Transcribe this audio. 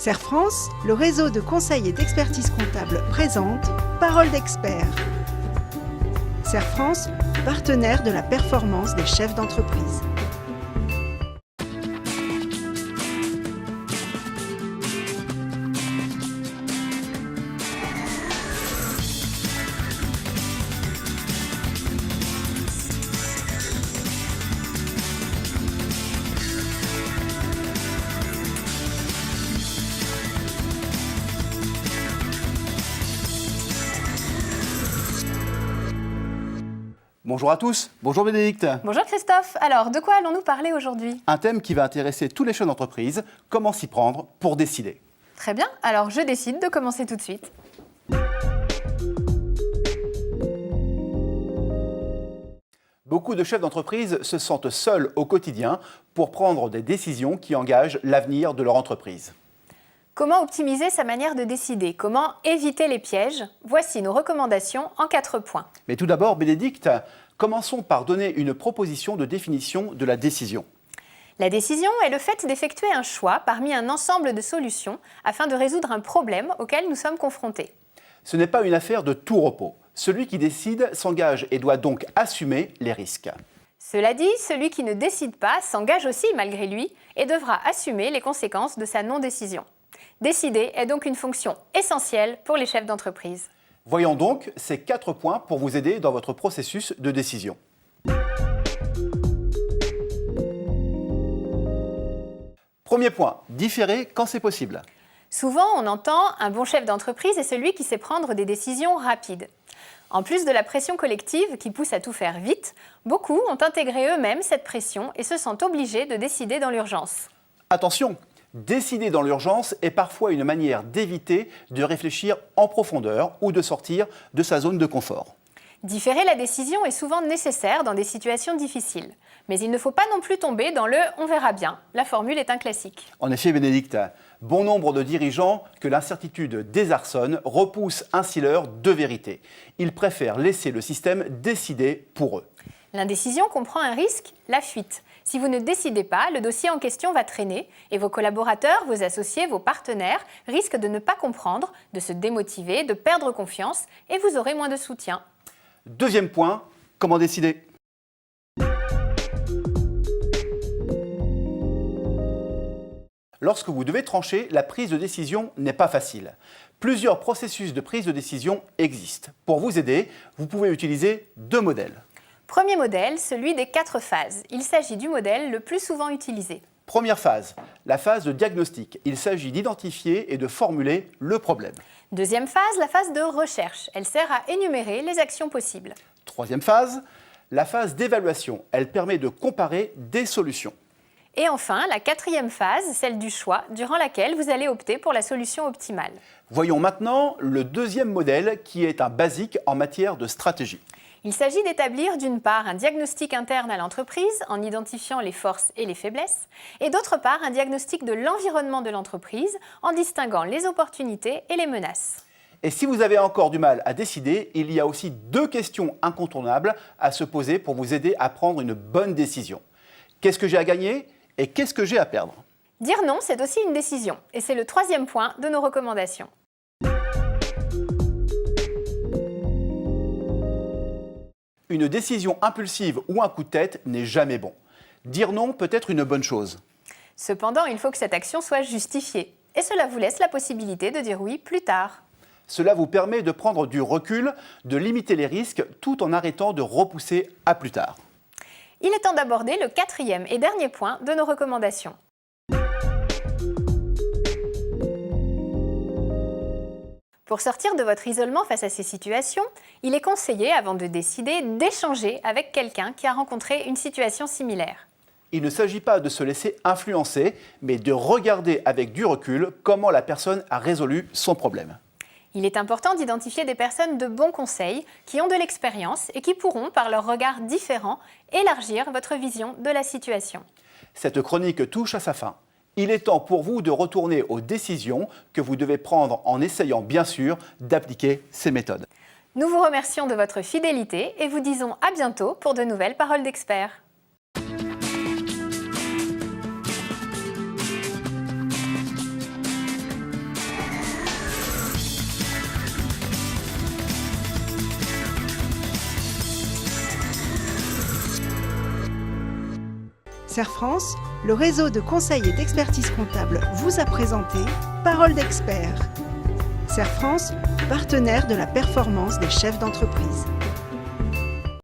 Serre France, le réseau de conseil et d'expertise comptable présente Parole d'expert. Serre France, partenaire de la performance des chefs d'entreprise. Bonjour à tous, bonjour Bénédicte. Bonjour Christophe, alors de quoi allons-nous parler aujourd'hui? Un thème qui va intéresser tous les chefs d'entreprise, comment s'y prendre pour décider. Très bien, alors je décide de commencer tout de suite. Beaucoup de chefs d'entreprise se sentent seuls au quotidien pour prendre des décisions qui engagent l'avenir de leur entreprise. Comment optimiser sa manière de décider? Comment éviter les pièges? Voici nos recommandations en 4 points. Mais tout d'abord, Bénédicte, commençons par donner une proposition de définition de la décision. La décision est le fait d'effectuer un choix parmi un ensemble de solutions afin de résoudre un problème auquel nous sommes confrontés. Ce n'est pas une affaire de tout repos. Celui qui décide s'engage et doit donc assumer les risques. Cela dit, celui qui ne décide pas s'engage aussi malgré lui et devra assumer les conséquences de sa non-décision. Décider est donc une fonction essentielle pour les chefs d'entreprise. Voyons donc ces 4 points pour vous aider dans votre processus de décision. Premier point, différer quand c'est possible. Souvent, on entend un bon chef d'entreprise est celui qui sait prendre des décisions rapides. En plus de la pression collective qui pousse à tout faire vite, beaucoup ont intégré eux-mêmes cette pression et se sentent obligés de décider dans l'urgence. Attention, décider dans l'urgence est parfois une manière d'éviter de réfléchir en profondeur ou de sortir de sa zone de confort. Différer la décision est souvent nécessaire dans des situations difficiles. Mais il ne faut pas non plus tomber dans le « on verra bien ». La formule est un classique. En effet, Bénédicte, bon nombre de dirigeants que l'incertitude désarçonne repoussent ainsi l'heure de vérité. Ils préfèrent laisser le système décider pour eux. L'indécision comprend un risque, la fuite. Si vous ne décidez pas, le dossier en question va traîner et vos collaborateurs, vos associés, vos partenaires risquent de ne pas comprendre, de se démotiver, de perdre confiance et vous aurez moins de soutien. Deuxième point, comment décider ? Lorsque vous devez trancher, la prise de décision n'est pas facile. Plusieurs processus de prise de décision existent. Pour vous aider, vous pouvez utiliser 2 modèles. Premier modèle, celui des 4 phases. Il s'agit du modèle le plus souvent utilisé. Première phase, la phase de diagnostic. Il s'agit d'identifier et de formuler le problème. Deuxième phase, la phase de recherche. Elle sert à énumérer les actions possibles. Troisième phase, la phase d'évaluation. Elle permet de comparer des solutions. Et enfin, la 4e phase, celle du choix, durant laquelle vous allez opter pour la solution optimale. Voyons maintenant le 2e modèle qui est un basique en matière de stratégie. Il s'agit d'établir d'une part un diagnostic interne à l'entreprise en identifiant les forces et les faiblesses et d'autre part un diagnostic de l'environnement de l'entreprise en distinguant les opportunités et les menaces. Et si vous avez encore du mal à décider, il y a aussi 2 questions incontournables à se poser pour vous aider à prendre une bonne décision. Qu'est-ce que j'ai à gagner et qu'est-ce que j'ai à perdre ? Dire non, c'est aussi une décision et c'est le 3e point de nos recommandations. Une décision impulsive ou un coup de tête n'est jamais bon. Dire non peut être une bonne chose. Cependant, il faut que cette action soit justifiée. Et cela vous laisse la possibilité de dire oui plus tard. Cela vous permet de prendre du recul, de limiter les risques, tout en arrêtant de repousser à plus tard. Il est temps d'aborder le 4e et dernier point de nos recommandations. Pour sortir de votre isolement face à ces situations, il est conseillé, avant de décider, d'échanger avec quelqu'un qui a rencontré une situation similaire. Il ne s'agit pas de se laisser influencer, mais de regarder avec du recul comment la personne a résolu son problème. Il est important d'identifier des personnes de bons conseils, qui ont de l'expérience et qui pourront, par leur regard différent, élargir votre vision de la situation. Cette chronique touche à sa fin. Il est temps pour vous de retourner aux décisions que vous devez prendre en essayant bien sûr d'appliquer ces méthodes. Nous vous remercions de votre fidélité et vous disons à bientôt pour de nouvelles paroles d'experts. Serre France, le réseau de conseil et d'expertise comptable vous a présenté Parole d'expert. Serre France, partenaire de la performance des chefs d'entreprise.